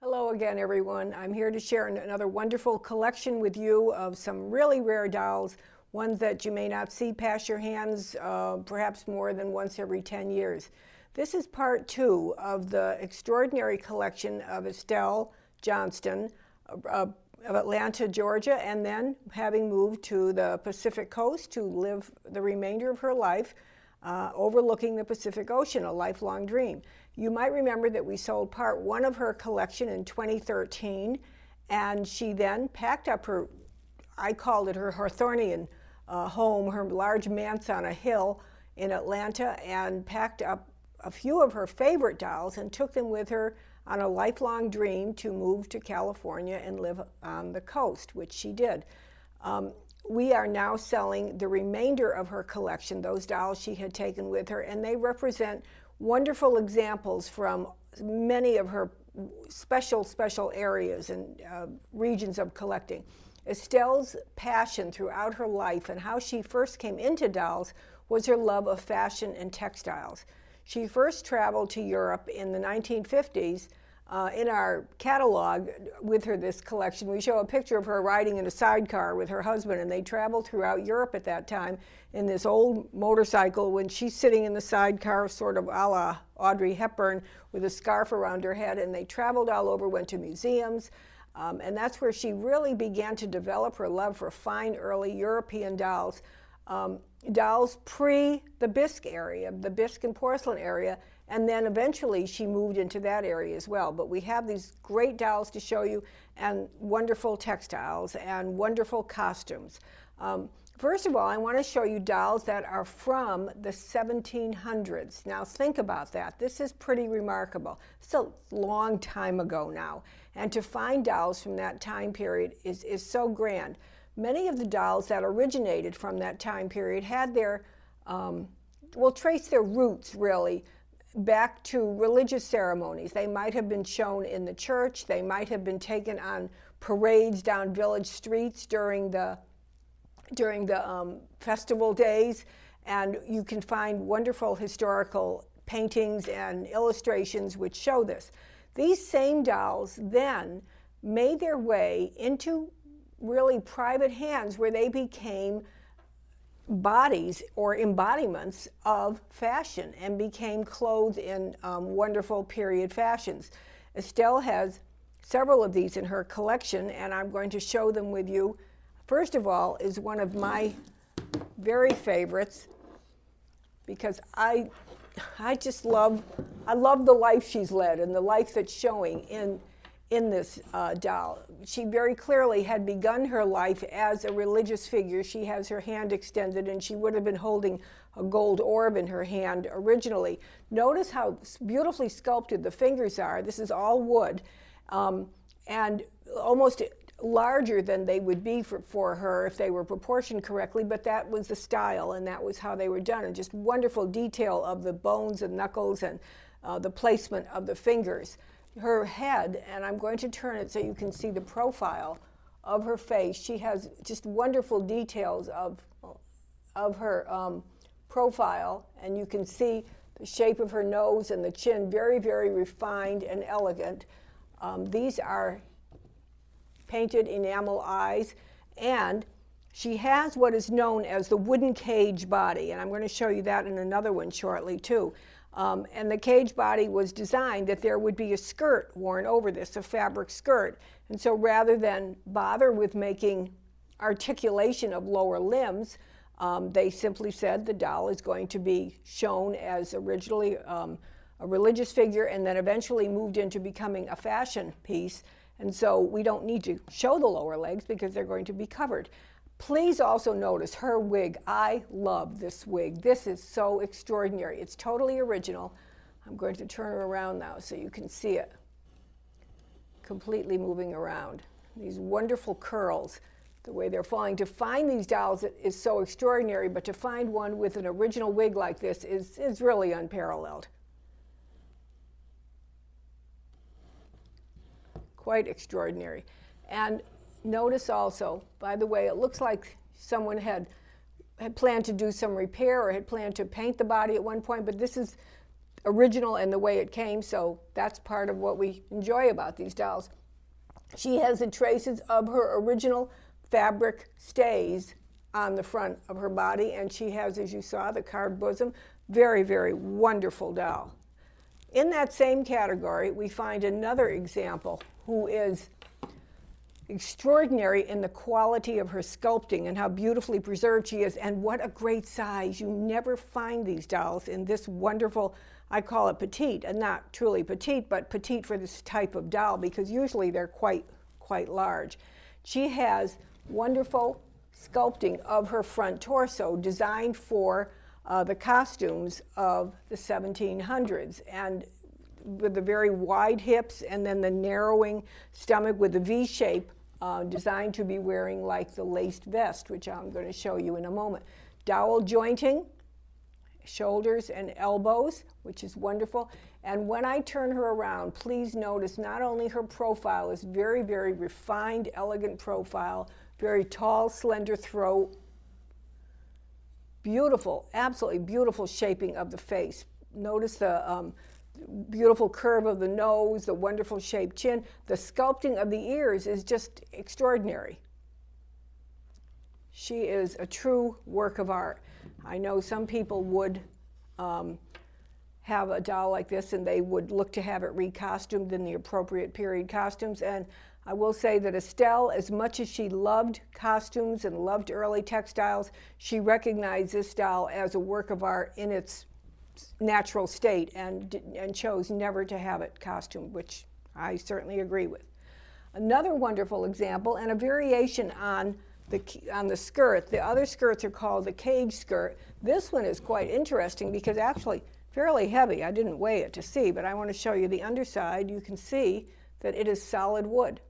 Hello again, everyone. I'm here to share another wonderful collection with you of some really rare dolls, ones that you may not see pass your hands perhaps more than once every 10 years. This is part 2 of the extraordinary collection of Estelle Johnston of Atlanta, Georgia, and then having moved to the Pacific Coast to live the remainder of her life overlooking the Pacific Ocean, a lifelong dream. You might remember that we sold part 1 of her collection in 2013, and she then packed up her, I called it her Hawthornian home, her large manse on a hill in Atlanta, and packed up a few of her favorite dolls and took them with her on a lifelong dream to move to California and live on the coast, which she did. We are now selling the remainder of her collection, those dolls she had taken with her, and they represent wonderful examples from many of her special areas and regions of collecting. Estelle's passion throughout her life and how she first came into dolls was her love of fashion and textiles. She first traveled to Europe in the 1950s. In our catalog with her, this collection, we show a picture of her riding in a sidecar with her husband, and they traveled throughout Europe at that time in this old motorcycle when she's sitting in the sidecar, sort of a la Audrey Hepburn, with a scarf around her head, and they traveled all over, went to museums, and that's where she really began to develop her love for fine early European dolls. Dolls pre the bisque area, the bisque and porcelain area, and then eventually she moved into that area as well. But we have these great dolls to show you, and wonderful textiles and wonderful costumes. First of all, I want to show you dolls that are from the 1700s. Now think about that. This is pretty remarkable. It's a long time ago now, and to find dolls from that time period is so grand. Many of the dolls that originated from that time period had their, trace their roots really back to religious ceremonies. They might have been shown in the church. They might have been taken on parades down village streets during the festival days. And you can find wonderful historical paintings and illustrations which show this. These same dolls then made their way into really private hands where they became bodies or embodiments of fashion and became clothed in wonderful period fashions. Estelle has several of these in her collection, and I'm going to show them with you. First of all is one of my very favorites, because I love the life she's led and the life that's showing in this doll. She very clearly had begun her life as a religious figure. She has her hand extended, and she would have been holding a gold orb in her hand originally. Notice how beautifully sculpted the fingers are. This is all wood, and almost larger than they would be for her if they were proportioned correctly, but that was the style, and that was how they were done. And just wonderful detail of the bones and knuckles and the placement of the fingers. Her head, and I'm going to turn it so you can see the profile of her face. She has just wonderful details of her profile, and you can see the shape of her nose and the chin, very, very refined and elegant. These are painted enamel eyes, and she has what is known as the wooden cage body, and I'm going to show you that in another one shortly too. And the cage body was designed that there would be a skirt worn over this, a fabric skirt. And so rather than bother with making articulation of lower limbs, they simply said the doll is going to be shown as originally a religious figure, and then eventually moved into becoming a fashion piece. And so we don't need to show the lower legs because they're going to be covered. Please also notice her wig. I love this wig. This is so extraordinary. It's totally original. I'm going to turn her around now so you can see it completely moving around. These wonderful curls, the way they're falling. To find these dolls is so extraordinary, but to find one with an original wig like this is really unparalleled. Quite extraordinary. And notice also, by the way, it looks like someone had planned to do some repair or had planned to paint the body at one point, but this is original and the way it came, so that's part of what we enjoy about these dolls. She has the traces of her original fabric stays on the front of her body, and she has, as you saw, the carved bosom. Very, very wonderful doll. In that same category, we find another example who is extraordinary in the quality of her sculpting and how beautifully preserved she is, and what a great size. You never find these dolls in this wonderful, I call it petite, and not truly petite, but petite for this type of doll, because usually they're quite large. She has wonderful sculpting of her front torso designed for the costumes of the 1700s, and with the very wide hips and then the narrowing stomach with the V shape, designed to be wearing like the laced vest, which I'm going to show you in a moment. Dowel jointing, shoulders and elbows, which is wonderful. And when I turn her around, please notice not only her profile is very, very refined, elegant profile, very tall, slender throat, beautiful, absolutely beautiful shaping of the face. Notice the beautiful curve of the nose, the wonderful shaped chin. The sculpting of the ears is just extraordinary. She is a true work of art. I know some people would have a doll like this and they would look to have it recostumed in the appropriate period costumes. And I will say that Estelle, as much as she loved costumes and loved early textiles, she recognized this doll as a work of art in its natural state and chose never to have it costumed, which I certainly agree with. Another wonderful example, and a variation on the skirt. The other skirts are called the cage skirt. This one is quite interesting because actually fairly heavy. I didn't weigh it to see, but I want to show you the underside. You can see that it is solid wood.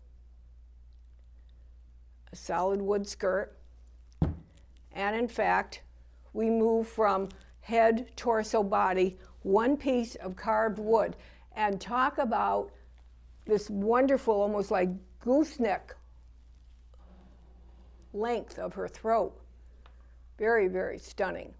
A solid wood skirt. And in fact, we move from head, torso, body, one piece of carved wood, and talk about this wonderful, almost like gooseneck length of her throat. Very, very stunning.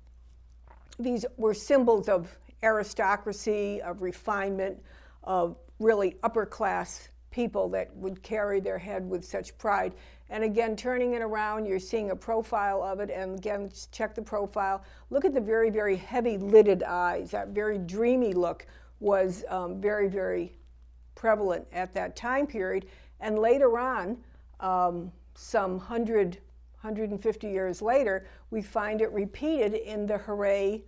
These were symbols of aristocracy, of refinement, of really upper class people that would carry their head with such pride. And again, turning it around, you're seeing a profile of it, and again, check the profile. Look at the very, very heavy lidded eyes. That very dreamy look was very, very prevalent at that time period. And later on, some 150 years later, we find it repeated in the Hooray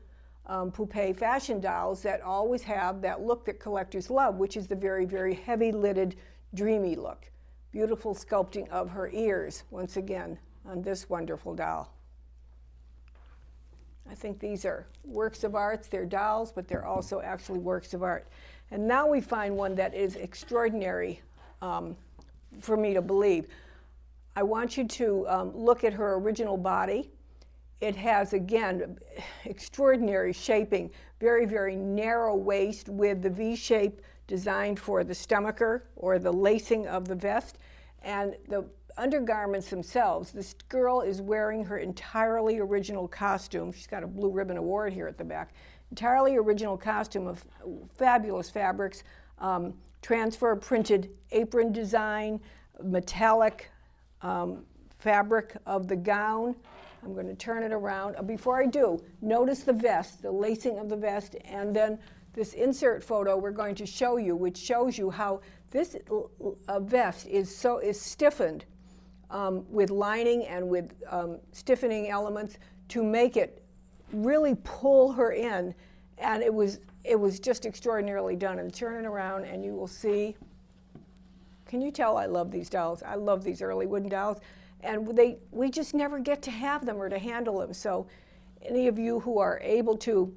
Poupée fashion dolls that always have that look that collectors love, which is the very, very heavy-lidded, dreamy look. Beautiful sculpting of her ears, once again, on this wonderful doll. I think these are works of art. They're dolls, but they're also actually works of art. And now we find one that is extraordinary for me to believe. I want you to look at her original body. It has, again, extraordinary shaping, very, very narrow waist with the V shape designed for the stomacher or the lacing of the vest. And the undergarments themselves, this girl is wearing her entirely original costume. She's got a Blue Ribbon Award here at the back. Entirely original costume of fabulous fabrics, transfer printed apron design, metallic fabric of the gown. I'm going to turn it around. Before I do, notice the vest, the lacing of the vest, and then this insert photo we're going to show you, which shows you how this vest is stiffened with lining and with stiffening elements to make it really pull her in, and it was just extraordinarily done. And turn it around, and you will see. Can you tell I love these dolls? I love these early wooden dolls. And we just never get to have them or to handle them. So any of you who are able to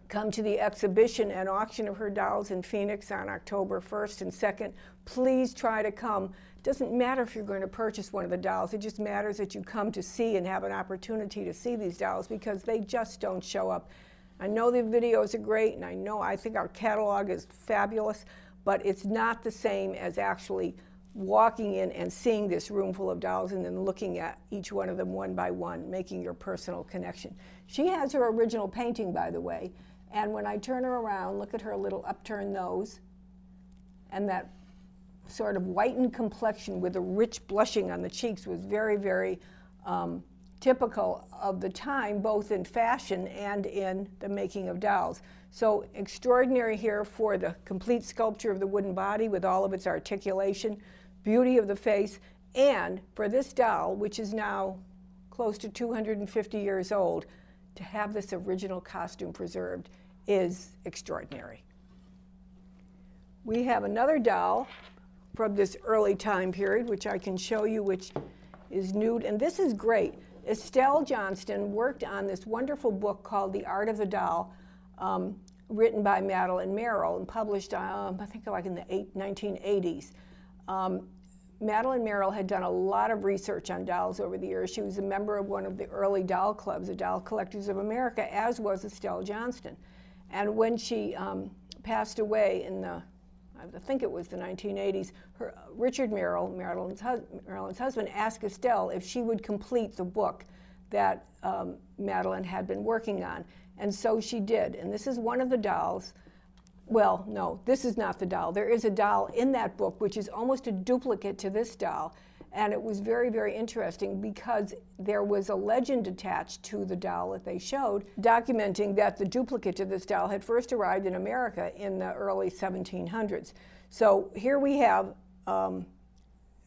come to the exhibition and auction of her dolls in Phoenix on October 1st and 2nd, please try to come. It doesn't matter if you're going to purchase one of the dolls. It just matters that you come to see and have an opportunity to see these dolls because they just don't show up. I know the videos are great, and I think our catalog is fabulous, but it's not the same as actually walking in and seeing this room full of dolls and then looking at each one of them one by one, making your personal connection. She has her original painting, by the way, And when I turn her around, look at her little upturned nose and that sort of whitened complexion with a rich blushing on the cheeks was very, very typical of the time, both in fashion and in the making of dolls. So extraordinary here for the complete sculpture of the wooden body with all of its articulation, beauty of the face, and for this doll, which is now close to 250 years old, to have this original costume preserved is extraordinary. We have another doll from this early time period, which I can show you, which is nude, and this is great. Estelle Johnston worked on this wonderful book called The Art of the Doll, written by Madeline Merrill and published, I think like in the 1980s. Madeline Merrill had done a lot of research on dolls over the years. She was a member of one of the early doll clubs, the Doll Collectors of America, as was Estelle Johnston. And when she passed away in the, I think it was the 1980s, Richard Merrill, Marilyn's husband, asked Estelle if she would complete the book that Madeline had been working on. And so she did. And this is one of the dolls. Well, no, this is not the doll. There is a doll in that book which is almost a duplicate to this doll. And it was very, very interesting because there was a legend attached to the doll that they showed, documenting that the duplicate to this doll had first arrived in America in the early 1700s. So here we have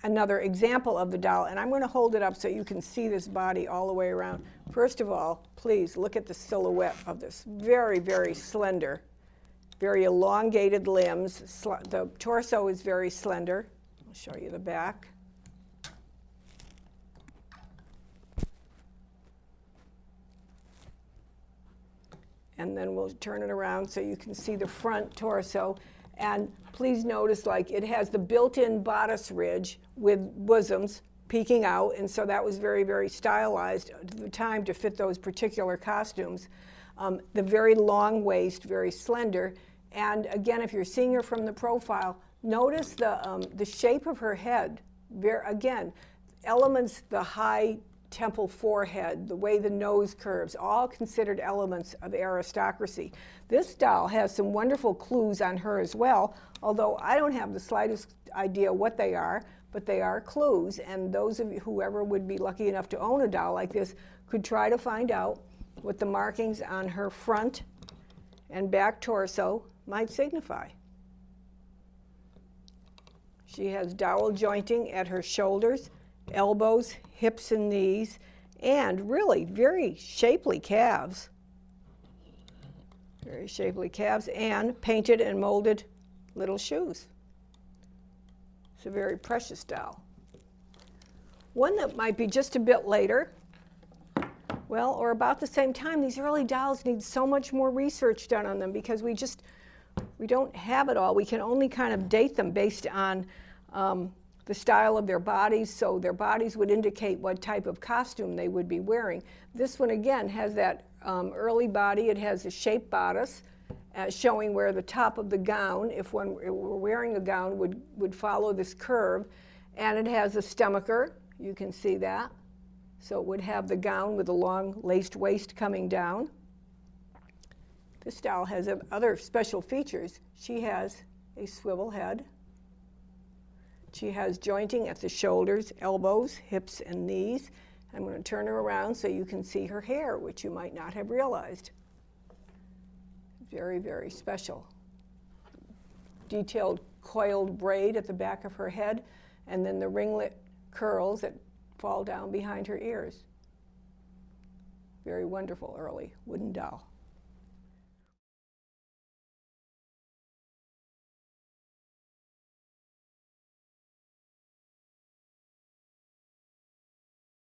another example of the doll, and I'm going to hold it up so you can see this body all the way around. First of all, please look at the silhouette of this. Very, very slender, very elongated limbs. The torso is very slender. I'll show you the back. And then we'll turn it around so you can see the front torso. And please notice, like, it has the built-in bodice ridge with bosoms peeking out, and so that was very, very stylized at the time to fit those particular costumes. The very long waist, very slender. And again, if you're seeing her from the profile, notice the shape of her head. Again, elements, the high temple forehead, the way the nose curves, all considered elements of aristocracy. This doll has some wonderful clues on her as well, although I don't have the slightest idea what they are, but they are clues, and those of you, whoever would be lucky enough to own a doll like this, could try to find out what the markings on her front and back torso might signify. She has dowel jointing at her shoulders, elbows, hips and knees, and really very shapely calves. Very shapely calves, and painted and molded little shoes. It's a very precious doll. One that might be just a bit later, well, or about the same time. These early dolls need so much more research done on them because we don't have it all. We can only kind of date them based on the style of their bodies, so their bodies would indicate what type of costume they would be wearing. This one, again, has that early body. It has a shaped bodice showing where the top of the gown, if one were wearing a gown, would follow this curve. And it has a stomacher. You can see that. So it would have the gown with a long laced waist coming down. This doll has other special features. She has a swivel head. She has jointing at the shoulders, elbows, hips, and knees. I'm going to turn her around so you can see her hair, which you might not have realized. Very, very special. Detailed coiled braid at the back of her head, and then the ringlet curls that fall down behind her ears. Very wonderful early wooden doll.